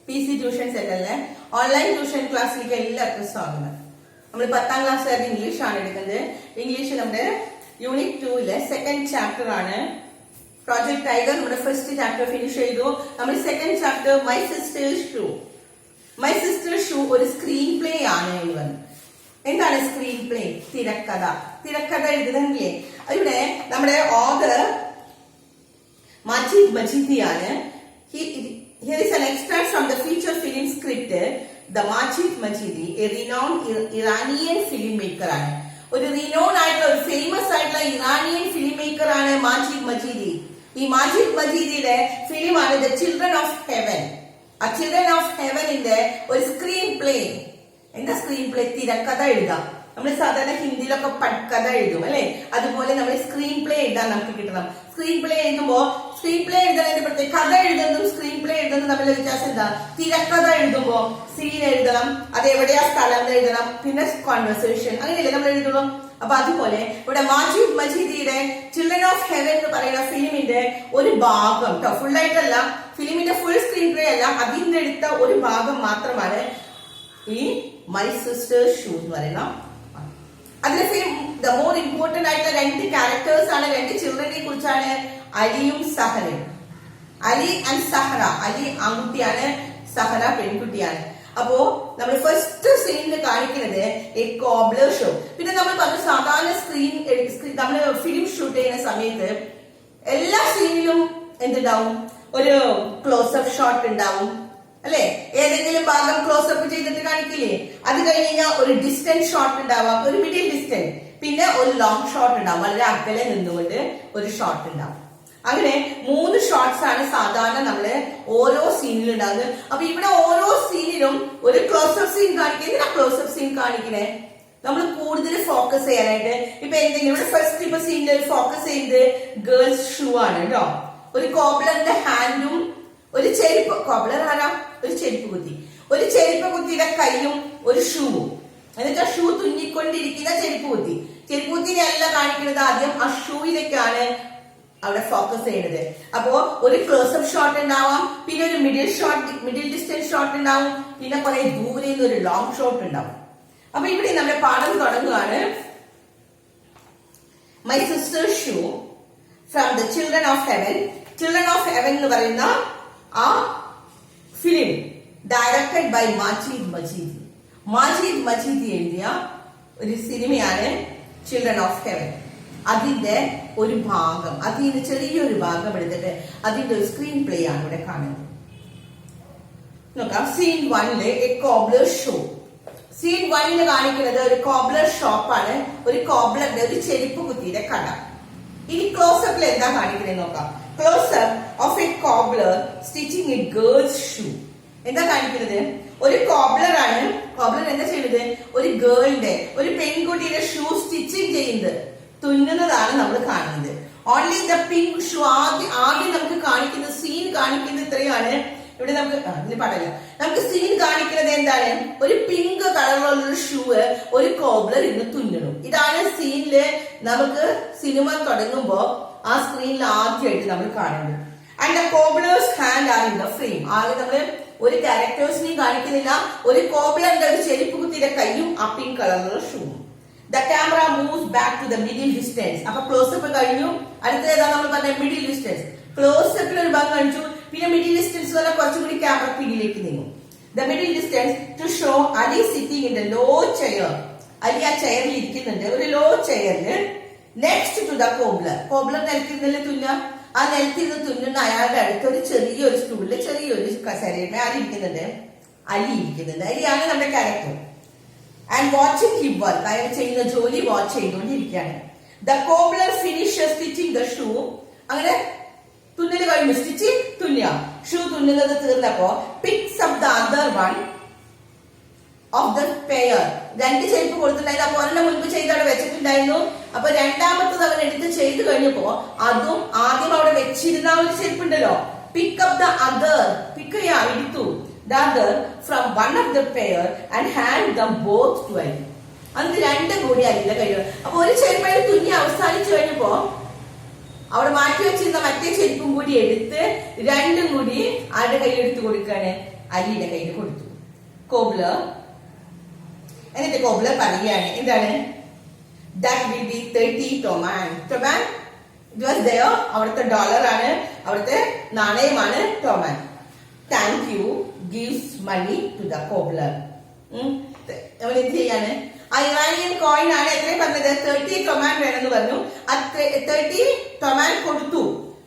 PC tuition സെന്ററിലെ online tuition ക്ലാസ്സിലേക്ക് എല്ലാവർക്കും സ്വാഗതം. നമ്മൾ 10ാം ക്ലാസ്സുകാരുടെ ഇംഗ്ലീഷ് ആണ് എടുക്കുന്നത്. ഇംഗ്ലീഷ് നമ്മുടെ യൂണിറ്റ് 2 സെക്കൻഡ് ചാപ്റ്റർ ആണ്. പ്രോജക്ട് ടൈഗർ നമ്മുടെ ഫസ്റ്റ് ചാപ്റ്റർ ഫിനിഷ് ചെയ്തു. നമ്മൾ second chapter my sister's shoe. My sister's shoe ഒരു സ്ക്രീൻ പ്ലേ ആണ് എന്ന് പറഞ്ഞു. എന്താണ് സ്ക്രീൻ പ്ലേ? തിരക്കഥ. തിരക്കഥ എഴുതുന്നില്ലേ? ഇവിടെ നമ്മുടെ ഓഥർ മാജിദ് മജീദിയാണ്. Here is an extract from the feature film script. The Majid Majidi, a renowned Iranian filmmaker ആണ്. ഒരു renowned ആയിട്ടുള്ള ഒരു ഫേമസ് ആയിട്ടുള്ള ഇറാനിയൻ ഫിലിം മേക്കർ ആണ് മാജിദ് മജീദി. ഈ മാജിദ് മജീദിയുടെ ഫിലിം ആണ് ദ ചിൽഡ്രൻ ഓഫ് ഹെവൻ. ആ ചിൽഡ്രൻ ഓഫ് ഹെവനിന്റെ ഒരു സ്ക്രീൻ പ്ലേ. എന്താ സ്ക്രീൻ പ്ലേ? തിരക്കഥ എഴുതാം. നമ്മൾ സാധാരണ ഹിന്ദിയിലൊക്കെ പട്കഥ എഴുതും അല്ലെ, അതുപോലെ നമ്മൾ സ്ക്രീൻ പ്ലേ എഴുതാൻ നമുക്ക് കിട്ടണം. സ്ക്രീൻ പ്ലേ എഴുതുമ്പോ സ്ക്രീൻ പ്ലേ എഴുതുന്നതിന് പ്രത്യേക കഥ എഴുതുന്നതും സ്ക്രീൻ പ്ലേ എഴുതുന്നതും തമ്മിലുള്ള വ്യത്യാസം എന്താ? തിരക്കഥ എഴുതുമ്പോ സീൻ എഴുതണം, അത് എവിടെയാ സ്ഥലം എഴുതണം, പിന്നെ കോൺവെർസേഷൻ, അങ്ങനെയല്ലേ നമ്മൾ എഴുതുള്ളൂ. അപ്പൊ അതുപോലെ ഇവിടെ മാജിദ് മജീദിയുടെ ചിൽഡ്രൻ ഓഫ് ഹെവൻ എന്ന് പറയുന്ന ഫിലിമിന്റെ ഒരു ഭാഗം കേട്ടോ, ഫുൾ ആയിട്ടല്ല, ഫിലിമിന്റെ ഫുൾ സ്ക്രീൻ പ്ലേ അല്ല, അതിന്റെ എടുത്ത ഒരു ഭാഗം മാത്രമാണ് ഈ മൈ സിസ്റ്റേഴ്സ് ഷൂ എന്ന് പറയുന്ന. അതിലെ ഫിലിം ദ മോർ ഇമ്പോർട്ടന്റ് ആയിട്ടുള്ള രണ്ട് ക്യാരക്ടേഴ്സ് ആണ്, രണ്ട് ചിൽഡ്രനെ കുറിച്ചാണ്, അലിയും സഹറയും. അലി ആൻഡ് സഹറ. അലി ആൺകുട്ടിയാണ്, സഹറ പെൺകുട്ടിയാണ്. അപ്പോ നമ്മൾ ഫസ്റ്റ് സീനിൽ കാണിക്കുന്നത് എ കോബ്ലർ ഷോ. പിന്നെ നമ്മൾ പറഞ്ഞു സാധാരണ നമ്മൾ ഫിലിം ഷൂട്ട് ചെയ്യുന്ന സമയത്ത് എല്ലാ സീനിലും എന്തുണ്ടാവും? ഒരു ക്ലോസപ്പ് ഷോട്ട് ഉണ്ടാവും അല്ലെ, ഏതെങ്കിലും ഭാഗം ക്ലോസപ്പ് ചെയ്തിട്ട് കാണിക്കില്ലേ? അത് കഴിഞ്ഞാൽ ഒരു ഡിസ്റ്റൻസ് ഷോട്ട് ഉണ്ടാവാം, ഒരു മിഡിൽ ഡിസ്റ്റൻസ്, പിന്നെ ഒരു ലോങ് ഷോട്ട് ഉണ്ടാവും, വളരെ അകലെ നിന്നുകൊണ്ട് ഒരു ഷോട്ട് ഉണ്ടാവും. അങ്ങനെ 3 ഷോട്ട്സ് ആണ് സാധാരണ നമ്മള് ഓരോ സീനിലും ഉണ്ടാകുന്നത്. അപ്പൊ ഇവിടെ ഓരോ സീനിലും ഒരു ക്ലോസപ്പ് സീൻ കാണിക്കുന്നത്. ക്ലോസപ്പ് സീൻ കാണിക്കണേ നമ്മൾ കൂടുതൽ ഫോക്കസ് ചെയ്യാനായിട്ട്. ഇപ്പൊ എന്തെങ്കിലും ഇവിടെ ഫസ്റ്റ് ഇപ്പൊ സീനിൽ ഫോക്കസ് ചെയ്ത് ഗേൾസ് ഷൂ ആണ് കേട്ടോ. ഒരു കോബ്ലറിന്റെ ഹാൻഡും ഒരു ചെരുപ്പ്, കോബ്ലർ ആരാ? ഒരു ചെരുപ്പ് കുത്തി, ഒരു ചെരുപ്പ് കുത്തിയുടെ കൈയും ഒരു ഷൂവും, എന്നിട്ട് ഷൂ തുന്നിക്കൊണ്ടിരിക്കുന്ന ചെരുപ്പ് കുത്തി. ചെരുപ്പ് കുത്തിനെ അല്ല കാണിക്കുന്നത്, ആദ്യം ആ ഷൂയിലേക്കാണ് അവിടെ ഫോക്കസ് ചെയ്യുന്നത്. അപ്പോ ഒരു ക്ലോസപ്പ് ഷോട്ട് ഉണ്ടാവാം, പിന്നെ ഒരു മിഡിൽ ഡിസ്റ്റൻസ് ഷോട്ട് ഉണ്ടാവും, പിന്നെ കുറെ ദൂരെ നിന്ന് ഒരു ലോങ് ഷോട്ട് ഉണ്ടാവും. അപ്പൊ ഇവിടെ നമ്മുടെ പാഠം തുടങ്ങുകയാണ്. My sister's shoe from the children of heaven. Children of heaven എന്ന് പറയുന്ന ആ film directed by Majid Majidi. Majid Majidi എഴുതിയ ഒരു സിനിമയാണ് ചിൽഡ്രൻ ഓഫ് ഹെവൻ. അതിന്റെ ഒരു ഭാഗം, അതിന് ചെറിയൊരു ഭാഗം എടുത്തിട്ട് അതിന്റെ ഒരു സ്ക്രീൻ പ്ലേ ആണ് ഇവിടെ കാണുന്നത്. നോക്കാം. Scene 1 a cobbler shop. Scene 1 കാണിക്കുന്നത് ഒരു കോബ്ലർ ഷോപ്പാണ്, ഒരു കോബ്ലറിന്റെ ഒരു ചെരുപ്പ് കുത്തിയുടെ കട. ഇനി ക്ലോസപ്പിൽ എന്താ കാണിക്കുന്നത് നോക്കാം. Close-up of A cobbler stitching A girls shoe. എന്താ കാണിക്കുന്നത്? ഒരു കോബ്ലർ ആണ്. കോബ്ലർ എന്താ ചെയ്യുന്നത്? ഒരു ഗേളിന്റെ, ഒരു പെൺകുട്ടിയുടെ ഷൂ സ്റ്റിച്ചിങ് ചെയ്യുന്നത്, തുന്നുന്നതാണ് നമ്മൾ കാണുന്നത്. Only the pink shoe. ആദ്യം നമുക്ക് കാണിക്കുന്ന സീൻ കാണിക്കുന്നത് ഇത്രയാണ്. ഇവിടെ നമുക്ക് ഇതിൽ പാടില്ല. നമുക്ക് സീൻ കാണിക്കുന്നത് എന്താണ്? ഒരു പിങ്ക് കളറിലുള്ള ഷൂ ഒരു കോബ്ലർ ഇന്ന് തുന്നണു. ഇതാണ് സീനില് നമുക്ക് സിനിമ തുടങ്ങുമ്പോ ആ സ്ക്രീനിൽ ആദ്യമായിട്ട് നമ്മൾ കാണുന്നത്. And the cobblers hand are in the frame. ആദ്യം നമ്മള് ഒരു ക്യാരക്ടേഴ്സിനെയും കാണിക്കുന്നില്ല, ഒരു കോബ്ലറിന്റെ ഒരു ചെരുപ്പ് കുത്തിയുടെ കൈയും ആ പിങ്ക് കളറിലുള്ള ഷൂവും. The camera moves back to the middle distance. അപ്പൊ ക്ലോസപ്പ് കഴിഞ്ഞു, അടുത്തതാ നമ്മൾ പറഞ്ഞ മിഡിൽ ഡിസ്റ്റൻസ്. ക്ലോസപ്പിൽ ഒരു ഭാഗം കാണിച്ചു, പിന്നെ മിഡിൽ ഡിസ്റ്റൻസ് പറഞ്ഞാൽ കുറച്ചുകൂടി ക്യാമറ പിന്നിലേക്ക് നീങ്ങും. The middle distance to show Ali sitting in the low chair. Ali ആ ചെയറിൽ ഇരിക്കുന്നുണ്ട്, ഒരു ലോ ചെയറിൽ. Next to the cobbler. Cobbler നിലത്തിരുന്നല്ലേ തുന്ന, ആ നിലത്തിരുന്ന് തുന്നുന്ന അയാളുടെ അടുത്ത് ഒരു ചെറിയൊരു സ്റ്റൂളില് ചെറിയൊരു കസേരയിൽ ആര് ഇരിക്കുന്നുണ്ട്? അലി ഇരിക്കുന്നുണ്ട്. അലിയാണ് നമ്മുടെ character. And watching him work. അയാൾ ചെയ്യുന്ന ജോലി വാച്ച് ചെയ്തുകൊണ്ടിരിക്കുകയാണ്. The cobbler finish stitching the shoe. അങ്ങനെ തുന്നല് കഴിഞ്ഞു, സ്റ്റിച്ചിങ് തുന്നുക, ഷൂ തുന്നുന്നത് തീർന്നപ്പോ picks up the other one of the pair. 2 ചെരുപ്പ് കൊടുത്തിട്ടുണ്ടായിരുന്നു. അപ്പൊ ഒരെണ്ണം മുൻപ് ചെയ്ത് അവിടെ വെച്ചിട്ടുണ്ടായിരുന്നു. അപ്പൊ രണ്ടാമത്തത് അവൻ എടുത്ത് ചെയ്ത് കഴിഞ്ഞപ്പോ അതും ആദ്യം അവിടെ വെച്ചിരുന്ന ഒരു ചെരുപ്പുണ്ടല്ലോ, പിക്ക് അപ്പ് ദ അതർ, പിക്ക് ചെയ്യാ എടുത്തു, the other from one of the pair and hand them both to Ali. അത് 2 കൂടി അല്ല കഴിയും. അപ്പൊ ഒരു ചെരുപ്പ് തുന്നി അവസാനിച്ചു കഴിഞ്ഞപ്പോ അവിടെ മാറ്റി വെച്ചിരുന്ന മറ്റേ ചെരുപ്പും കൂടി എടുത്ത് രണ്ടും കൂടി ആരുടെ കയ്യിൽ എടുത്തു കൊടുക്കാണ്? അലിയുടെ കയ്യിൽ കൊടുത്തു. കോബ്ലർ എന്നിട്ട് കോബ്ലർ പറയുകയാണ് എന്താണ്? That will be 30 toman. Toman it was there. അവിടുത്തെ ഡോളറാണ്, അവിടുത്തെ നാണയമാണ് toman. Thank you gives money to the cobbler. അവൻ എന്ത് ചെയ്യാണ്? ആ ഇറാനിയൻ കോയിൻ ആണ് എത്രയും പറഞ്ഞത്? 30 ടൊമാൻ വേണമെന്ന് പറഞ്ഞു. 30 ടൊമാൻ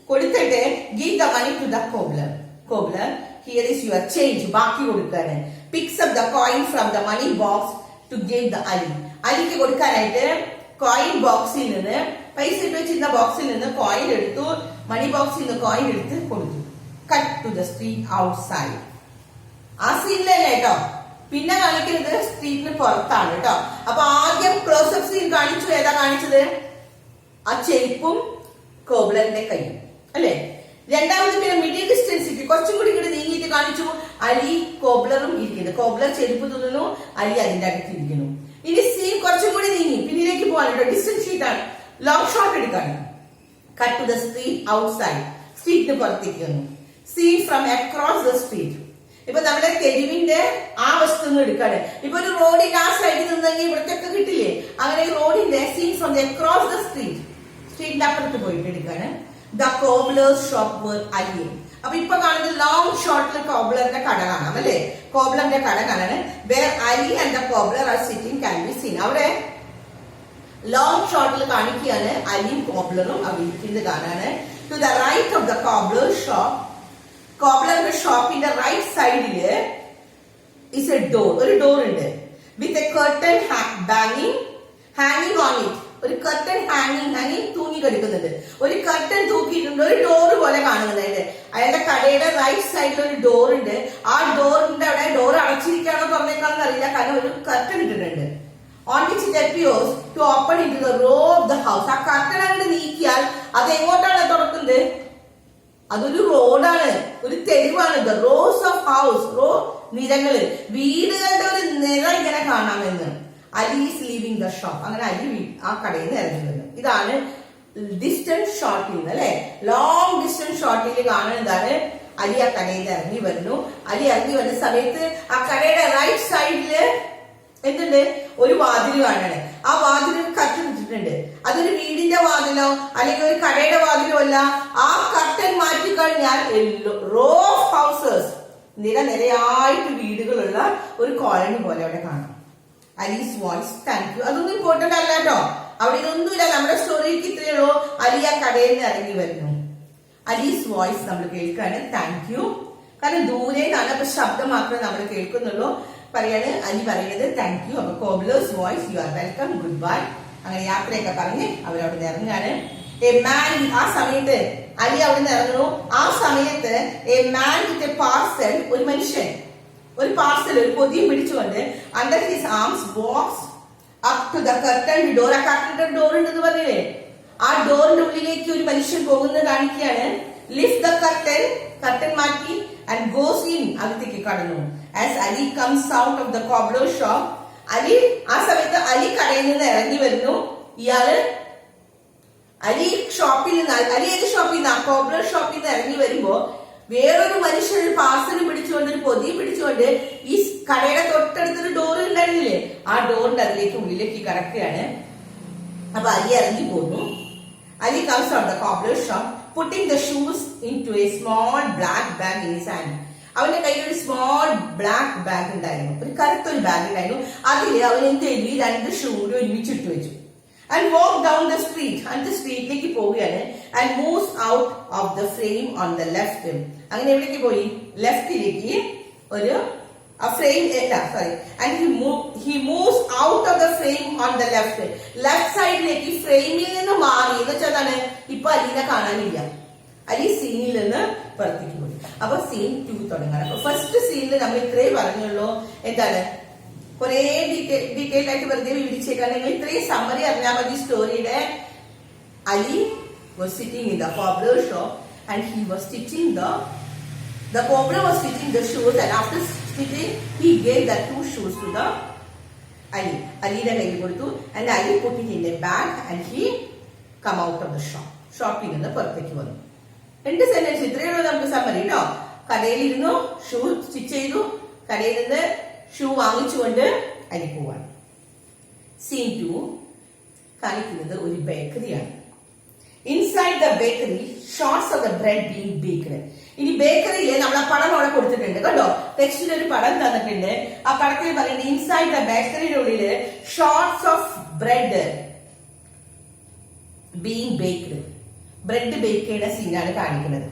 കൊടുത്തിട്ട് give the money to the cobbler. Cobbler here is your change. ബാക്കി കൊടുക്കാണ്. Picks up the coin from the money box to give the Ali. അലിക്ക് കൊടുക്കാനായിട്ട് കോയിൻ ബോക്സിൽ നിന്ന്, പൈസ ഇട്ട് വെച്ചിരുന്ന ബോക്സിൽ നിന്ന് കോയിൻ എടുത്തു. മണി ബോക്സിൽ നിന്ന് കോയിൻ എടുത്ത് കൊടുത്തു. Cut to the street outside. ആ സീനിലല്ലേ കേട്ടോ. പിന്നെ കാണിക്കുന്നത് സ്ട്രീറ്റിന് പുറത്താണ് കേട്ടോ. അപ്പൊ ആദ്യം ക്ലോസപ്പ് സീൻ കാണിച്ചു. ഏതാ കാണിച്ചത്? ആ ചെരുപ്പും കോബ്ലറിന്റെ കൈയും അല്ലെ. രണ്ടാമത് പിന്നെ മിഡിൽ ഡിസ്റ്റൻസിൽ കുറച്ചും കൂടി ഇങ്ങോട്ട് നീങ്ങിയിട്ട് കാണിച്ചു. അലി കോബ്ലറും ഇരിക്കുന്നു. കോബ്ലർ ചെരുപ്പ് തുന്നുന്നു, അലി അതിന്റെ അടുത്ത് ഇരിക്കുന്നു. ഇനി സീൻ കുറച്ചും കൂടി നീങ്ങി പിന്നിലേക്ക് പോകാൻ കേട്ടോ. ഡിസ്റ്റൻസ് ഷീറ്റാണ്, ലോങ് ഷോട്ട് എടുക്കാണ്. Cut to the street outside. സ്ട്രീറ്റിന് പുറത്തേക്ക് വന്നു. Scene from across the street. ഇപ്പൊ നമ്മുടെ തെരുവിന്റെ ആ വസ്തു എടുക്കാണ്. ഇപ്പൊ ഒരു റോഡിന്റെ ആ സൈഡിൽ നിന്നെങ്കിൽ ഇവിടത്തൊക്കെ കിട്ടില്ലേ? അങ്ങനെ റോഡിന്റെ scene from the across the street. സ്ട്രീറ്റിന്റെ അപ്പുറത്ത് പോയിട്ട് എടുക്കാണ്. The cobbler's shop where Ali. അപ്പൊ ഇപ്പൊ കാണുന്നത് ലോങ് ഷോട്ടിൽ കോബ്ലറിന്റെ കട കാണാം അല്ലെ. കോബ്ലറിന്റെ കട കാണാണ്. Where Ali and the cobbler are sitting can be seen. അവിടെ ലോങ് ഷോട്ടിൽ കാണിക്കുകയാണ് അലിയും കോബ്ലറും അവിടെ ഇരിക്കുന്നത് കാണാണ്. To the right of the cobbler shop, കോബ്ലറിന്റെ ഷോപ്പിന്റെ റൈറ്റ് സൈഡില് ഇസ് എ ഡോർ. ഒരു ഡോർ ഉണ്ട്. വിത്ത് എ കർട്ടൻ ഹാങ്ങിങ് ഓൺ ഇറ്റ്. ഒരു കർട്ടൻ ഹാങ്ങിങ് തൂങ്ങി കിടക്കുന്നുണ്ട്. ഒരു കർട്ടൻ തൂക്കിയിട്ടുണ്ട്. ഒരു ഡോർ പോലെ കാണുന്നുണ്ട്. അയാളുടെ കടയുടെ റൈറ്റ് സൈഡിൽ ഒരു ഡോർ ഉണ്ട്. ആ ഡോറിന്റെ അവിടെ ഡോർ അടച്ചിരിക്കാണോ തുറന്നേക്കാണെന്ന് അറിയില്ല, കാരണം ഒരു കർട്ടൻ ഇട്ടിട്ടുണ്ട്. On which it appears to open into the row of the house. ആ കർട്ടൻ അങ്ങോട്ട് നീക്കിയാൽ അത് എങ്ങോട്ടാണ് തുറക്കുന്നത്? അതൊരു റോഡാണ്, ഒരു തെരുവാണ്. The rows of house. Row നിരകള്, വീടുകളുടെ ഒരു നിര ഇങ്ങനെ കാണാമെന്ന്. Ali is leaving the shop. അങ്ങനെ അലി ആ കടയിൽ നിന്ന് ഇറങ്ങി വരുന്നു. ഇതാണ് ഡിസ്റ്റൻസ് ഷോട്ടിൽ നിന്ന് അല്ലെ. ലോങ് ഡിസ്റ്റൻസ് ഷോട്ടിൽ കാണുന്നതാണ് അലി ആ കടയിൽ നിന്ന് ഇറങ്ങി വരുന്നു. അലി ഇറങ്ങി വരുന്ന സമയത്ത് ആ കടയുടെ റൈറ്റ് സൈഡില് എന്തുണ്ട്? ഒരു വാതിൽ കാണാണ്. ആ വാതിൽ കർട്ടൻ ഇട്ടിട്ടുണ്ട്. അതൊരു വീടിന്റെ വാതിലോ അല്ലെങ്കിൽ ഒരു കടയുടെ വാതിലോ അല്ല. ആ കർട്ടൻ മാറ്റിക്കഴിഞ്ഞാൽ റോ ഓഫ് ഹൗസസ്, നിരനിരയായിട്ട് വീടുകളുള്ള ഒരു കോളനി പോലെ അവിടെ കാണാം. Ali's voice thank you. അതൊന്നും ഇമ്പോർട്ടന്റ് അല്ല കേട്ടോ. അവിടെ ഇതൊന്നുമില്ല. നമ്മുടെ സ്റ്റോറിക്ക് ഇത്രയേ ഉള്ളൂ. അലി ആ കടയിൽ നിന്ന് ഇറങ്ങി വരുന്നു. അലീസ് വോയിസ് നമ്മൾ കേൾക്കാണ് താങ്ക് യു. കാരണം ദൂരെ നിന്നാണ്, അപ്പൊ ശബ്ദം മാത്രമേ നമ്മൾ കേൾക്കുന്നുള്ളൂ. പറയാണ് അലി പറയുന്നത് താങ്ക് യു. അപ്പൊ cobblers voice you are welcome, good bye. അങ്ങനെ യാത്രയൊക്കെ പറഞ്ഞ് അവരവിടെ നിന്ന് ഇറങ്ങാണ്. എ മാൻ, ആ സമയത്ത് അലി അവിടെ നിന്ന് ഇറങ്ങുന്നു. ആ സമയത്ത് a man with a parcel, ഒരു മനുഷ്യൻ ഒരു പാർസൽ, ഒരു പൊതിയും പിടിച്ചുകൊണ്ട് under his arms box up to the curtain door. ആ കർട്ടൻ ഡോർ ഉണ്ടെന്ന് പറഞ്ഞില്ലേ, ആ ഡോറിന്റെ ഉള്ളിലേക്ക് ഒരു മനുഷ്യൻ പോകുന്നത് കാണിക്കുകയാണ്. ലിഫ്റ്റ് ദ കർട്ടൻ, കർട്ടൻ മാറ്റി, ആൻഡ് ഗോസ് ഇൻ, അകത്തേക്ക് കടന്നു. As Ali comes out of the cobbler shop, Ali ആ സമയത്ത് അലി കടയിൽ നിന്ന് ഇറങ്ങി വരുന്നു. ഇയാള് അലി ഷോപ്പിൽ നിന്ന്, അലി ഏത് ഷോപ്പിൽ നിന്ന്? ആ കോബ്ലർ ഷോപ്പിൽ നിന്ന് ഇറങ്ങി വരുമ്പോ വേറൊരു മനുഷ്യൻ ഒരു പാർസൽ പിടിച്ചുകൊണ്ട്, ഒരു പൊതി പിടിച്ചുകൊണ്ട് ഈ കടയുടെ തൊട്ടടുത്തൊരു ഡോർ ഉണ്ടായിരുന്നില്ലേ, ആ ഡോറിന്റെ അതിലേക്ക് ഉള്ളിലേക്ക് കടക്കുകയാണ്. അപ്പൊ അലി ഇറങ്ങി പോന്നു. Ali comes out the cobbler shop putting the shoes into a small black bag in his hand. അവന്റെ കയ്യിൽ ഒരു സ്മോൾ ബ്ലാക്ക് ബാഗ് ഉണ്ടായിരുന്നു, ഒരു കറുത്തൊരു ബാഗ് ഉണ്ടായിരുന്നു. അതില് അവൻ എന്ത് ചെയ്തു? ഈ രണ്ട് ഷൂ കൂടി ഒരുമിച്ചിട്ട് വെച്ചു. And walk down the street, അടുത്ത സ്ട്രീറ്റിലേക്ക് പോവുകയാണ്. And moves out of the frame on the left. അങ്ങനെ എവിടേക്ക് പോയി? ലെഫ്റ്റിലേക്ക്. ഒരു ഫ്രെയിം അല്ല, sorry, and he moves out of the frame on the left. Left സൈഡിലേക്ക് ഫ്രെയിമിൽ നിന്ന് മാറി എന്ന് വെച്ചാൽ ഇപ്പൊ അലീനെ കാണാനില്ല. അലി സീനിൽ നിന്ന് പുറത്തേക്ക് പോയി. അപ്പൊ സീൻ 2 തുടങ്ങണം. അപ്പൊ ഫസ്റ്റ് സീനിൽ നമ്മൾ ഇത്രേ പറഞ്ഞുള്ളൂ. എന്താണ്? കുറെ ഡീറ്റെയിൽ ആയിട്ട് വെറുതെ വിവരിച്ചേക്കാൻ. നിങ്ങൾ ഇത്രയും സമ്മറി അറിഞ്ഞാൽ മതി സ്റ്റോറിയുടെ. Ali was sitting in the cobbler shop and he was stitching the cobbler was stitching the shoes, and after stitching he gave the 2 shoes to the aliയുടെ കയ്യിൽ കൊടുത്തു. and Ali put it in a bag and he come out of the ഷോപ്പിൽ നിന്ന് പുറത്തേക്ക് വന്നു. 2 sentence ഇത്രയുള്ളൂ നമുക്ക് summary കേട്ടോ. കടയിലിരുന്നു, shoe stitch ചെയ്തു, കടയിൽ നിന്ന് ഷൂ വാങ്ങിച്ചുകൊണ്ട് അരി പോവാണ്. സീൻ 2 കാണിക്കുന്നത് ഒരു ബേക്കറിയാണ്. Inside the bakery shots of the bread being baked. ഇനി ബേക്കറിയിൽ നമ്മൾ ആ പടം അവിടെ കൊടുത്തിട്ടുണ്ട് കേട്ടോ. ടെക്സ്റ്റിൽ ഒരു പടം തന്നിട്ടുണ്ട്. ആ പടത്തിൽ പറയുന്നത് ഇൻസൈഡ് ദ ബേക്കറിയുടെ ഉള്ളില് shots of bread being baked. Bread bake ചെയ്യുന്ന സീനാണ് കാണിക്കുന്നത്.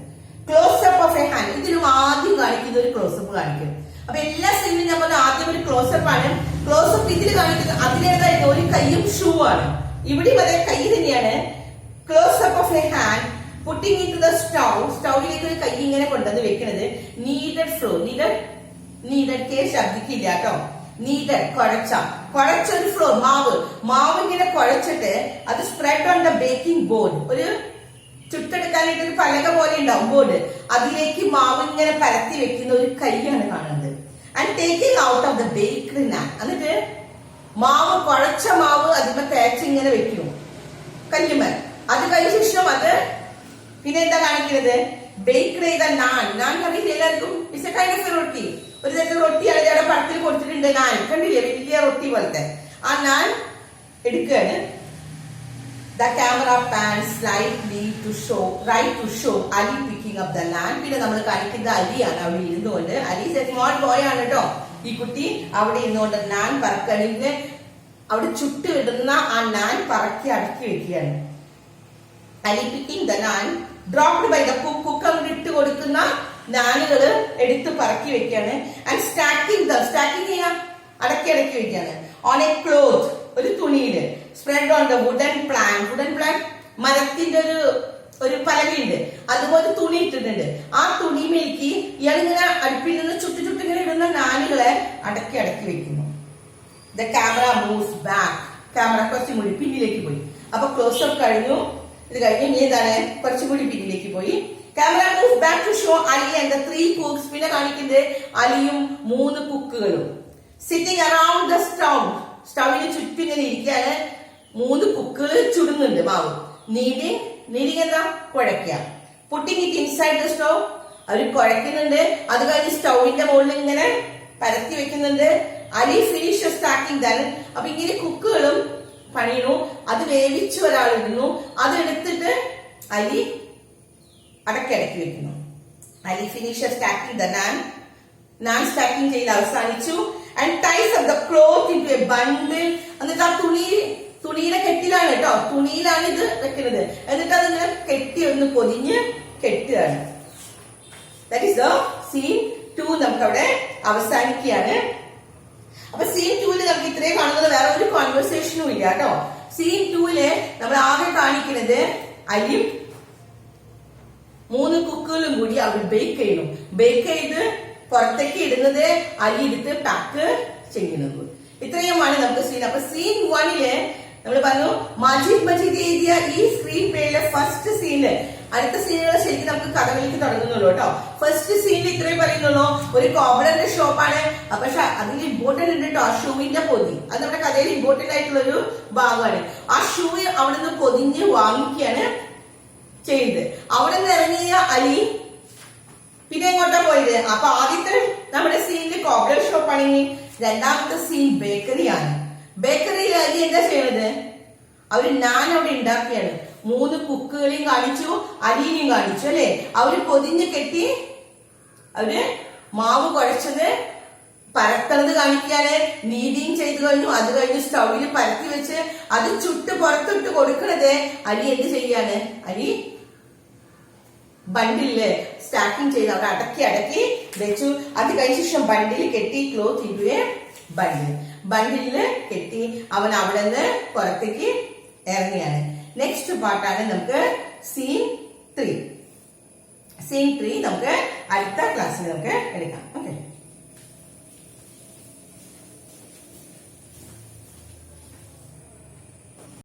Closeup of a hand. ഇതിലും ആദ്യം കാണിക്കുന്ന ഒരു ക്ലോസപ്പ് കാണിക്കും. അപ്പൊ എല്ലാ സീനിലും നമ്മൾ ആദ്യം ഒരു ക്ലോസപ്പ് ആണ്. ക്ലോസപ്പ് ഇതിൽ കാണിക്കുന്നത് അതിലേതായിട്ട് ഒരു കൈയും ഷൂ ആണ്. ഇവിടെയും അതേ കൈ തന്നെയാണ്. Close up of a hand putting into the stove. സ്റ്റൗവിലേക്ക് ഒരു കൈ ഇങ്ങനെ കൊണ്ടുവന്ന് വെക്കുന്നത്. Needed flow. നീഡഡ് കേ ശബ്ദിക്കില്ല കേട്ടോ. നീഡഡ് കുഴച്ചൊരു ഫ്ലോ, മാവ് ഇങ്ങനെ കുഴച്ചിട്ട് അത് spread on the baking board. ഒരു ചുട്ടെടുക്കാനായിട്ട് ഒരു പലക പോലെ ഉണ്ടാവും ബോർഡ്. അതിലേക്ക് മാവ് ഇങ്ങനെ പരത്തി വെക്കുന്ന ഒരു കൈയാണ് കാണുന്നത്. And taking out of the bakery naan. എന്നിട്ട് കുഴച്ച മാവ് അതിന്മേൽ തേച്ച് ഇങ്ങനെ വെക്കും കല്ലുമേൽ. അത് കഴിഞ്ഞ ശേഷം അത് പിന്നെ എന്താ കാണിക്കുന്നത്? ബേക്ക് ചെയ്ത നാൻ. അറിയില്ല എല്ലാവർക്കും. ഇറ്റ്സ് എ കൈൻഡ് ഓഫ് റൊട്ടി. ഒരു തരത്തിൽ റൊട്ടിയാണ് ഇവിടെ പടത്തിൽ കൊടുത്തിട്ടുണ്ട്. നാൻ കണ്ടില്ലേ, വലിയ റൊട്ടി പോലത്തെ. ആ നാൻ എടുക്കുകയാണ്. The camera pans slightly to show Ali picking up the naan. പിന്നെ നമ്മൾ കാണിക്കുന്നത് അലിയാണ് അവിടെ ഇരുന്നുകൊണ്ട്. അലി സ്മോൾ ബോയ് ആണ് കേട്ടോ. ഈ കുട്ടി അവിടെ ഇരുന്നുകൊണ്ട് നാൻ പറക്കണിന്ന് അവിടെ ചുട്ട് ഇടുന്ന ആ നാൻ പറക്കി അടുക്കി വെക്കുകയാണ്. Ali picking the naan dropped by the cook. അങ്ങോട്ട് ഇട്ട് കൊടുക്കുന്ന നാനുകള് എടുത്ത് പറക്കി വെക്കുകയാണ്. ആൻഡ് സ്റ്റാക്കിംഗ് ചെയ്യാം, അടക്കി വെക്കുകയാണ്. ഓൺ എ ക്ലോത്ത്, ഒരു തുണിയില്. Spread on the wooden plank മരത്തിന്റെ ഒരു പലകയുണ്ട്. അതുപോലെ തുണി ഇട്ടിട്ടുണ്ട്. ആ തുണിമേലേക്ക് ഇയാളിങ്ങനെ അടുപ്പിൽ നിന്ന് ചുട്ടിങ്ങനെ ഇടുന്ന നാനുകളെ അടക്കി വെക്കുന്നു. The camera moves back. Camera കുറച്ചും കൂടി പിന്നിലേക്ക് പോയി. അപ്പൊ ക്ലോസ്അപ്പ് കഴിഞ്ഞു. ഇത് കഴിഞ്ഞ് ഇനി എന്താണ്, കുറച്ചും കൂടി പിന്നിലേക്ക് പോയി. Camera moves back to show Ali and the 3 cooks. പിന്നെ കാണിക്കുന്നത് അലിയും 3 കുക്കുകളും സിറ്റിംഗ് അറൌണ്ട് ദ സ്റ്റൗവിന് ചുറ്റും ഇങ്ങനെ ഇരിക്കുകയാണ്. 3 കുക്കുകൾ ചുടുന്നുണ്ട് മാവ്. നീഡിങ് എന്താ, കുഴയ്ക്കുക. Putting it inside the stove. അവർ കുഴയ്ക്കുന്നുണ്ട്. അത് കഴിഞ്ഞ് സ്റ്റൗവിന്റെ മുകളിൽ ഇങ്ങനെ പരത്തി വെക്കുന്നുണ്ട്. Ali finish stacking than. അപ്പൊ ഇങ്ങനെ കുക്കുകളും പണിയണു. അത് വേവിച്ചു ഒരാളിടുന്നു. അതെടുത്തിട്ട് അലി അടക്കി വെക്കുന്നു. Ali finish stacking the naan stacking ചെയ്ത് അവസാനിച്ചു. And ties off the cloth into a bundle. എന്നിട്ട് ആ തുണിയിലെ കെട്ടിലാണ് കേട്ടോ. തുണിയിലാണ് ഇത് വെക്കുന്നത്. എന്നിട്ട് അതിങ്ങനെ കെട്ടി ഒന്ന് പൊതിഞ്ഞ് കെട്ടുകയാണ്. That is the scene 2. നമുക്ക് അവിടെ അവസാനിക്കുകയാണ്. അപ്പൊ സീൻ 2 നമുക്ക് ഇത്രയും കാണുന്നത്. വേറെ ഒരു കോൺവെർസേഷനും ഇല്ല കേട്ടോ. സീൻ 2 നമ്മൾ ആകെ കാണിക്കുന്നത് അരിയും 3 കുക്കുകളും കൂടി അവർ ബേക്ക് ചെയ്ത് പുറത്തേക്ക് ഇടുന്നത്, അരി എടുത്ത് പാക്ക് ചെയ്യുന്നത്. ഇത്രയുമാണ് നമുക്ക് സീൻ. അപ്പൊ സീൻ 1 നമ്മൾ പറഞ്ഞു മജീദ് എഴുതിയ ഈ സ്ക്രീൻ പ്ലേയിലെ ഫസ്റ്റ് സീനില്. അടുത്ത സീനുകൾ ശരിക്കും നമുക്ക് കഥകളിക്ക് തുടങ്ങുന്നുള്ളൂ കേട്ടോ. ഫസ്റ്റ് സീനിൽ ഇത്രയും പറയുന്നുള്ളൂ. ഒരു കോബ്ലറിന്റെ ഷോപ്പാണ്. പക്ഷെ അതിൽ ഇമ്പോർട്ടന്റ് ഉണ്ട് കേട്ടോ. ആ ഷൂവിന്റെ പൊതി അത് നമ്മുടെ കഥയിൽ ഇമ്പോർട്ടന്റ് ആയിട്ടുള്ള ഒരു ഭാഗമാണ്. ആ ഷൂ അവിടെ നിന്ന് പൊതിഞ്ഞ് വാങ്ങിക്കുകയാണ് ചെയ്യുന്നത്. അവിടെ നിന്ന് ഇറങ്ങിയ അലി പിന്നെ എങ്ങോട്ടാ പോയത്? അപ്പൊ ആദ്യത്തെ നമ്മുടെ സീനിൽ കോബ്ലർ ഷോപ്പാണെങ്കിൽ രണ്ടാമത്തെ സീൻ ബേക്കറിയാണ്. ബേക്കറിയിൽ അലി എന്താ ചെയ്യണത്? അവര് നാൻ അവിടെ ഉണ്ടാക്കിയാണ്. 3 കുക്കുകളെയും കാണിച്ചു, അരിനെയും കാണിച്ചു അല്ലെ. അവര് പൊതിഞ്ഞ് കെട്ടി അവര് മാവ് കുഴച്ചത് പരത്തണത് കാണിക്കാന്. നീഡിങ് ചെയ്ത് കഴിഞ്ഞു. അത് കഴിഞ്ഞ് സ്റ്റൗവിൽ പരത്തി വെച്ച് അത് ചുട്ട് പുറത്തിട്ട് കൊടുക്കണത് അരി എന്ത് ചെയ്യാണ്? അരി ബണ്ടില് സ്റ്റാക്കിംഗ് ചെയ്ത് അവർ അടക്കി വെച്ചു. അത് കഴിഞ്ഞ ശേഷം ബണ്ടിൽ കെട്ടി ക്ലോത്ത് ഇടുവേ ബണ്ടില് കെട്ടി അവൻ അവിടെ നിന്ന് പുറത്തേക്ക് ഇറങ്ങിയാണ്. നെക്സ്റ്റ് പാർട്ടാണ് നമുക്ക് സീൻ 3. നമുക്ക് അടുത്ത ക്ലാസ്സിൽ നമുക്ക് എടുക്കാം.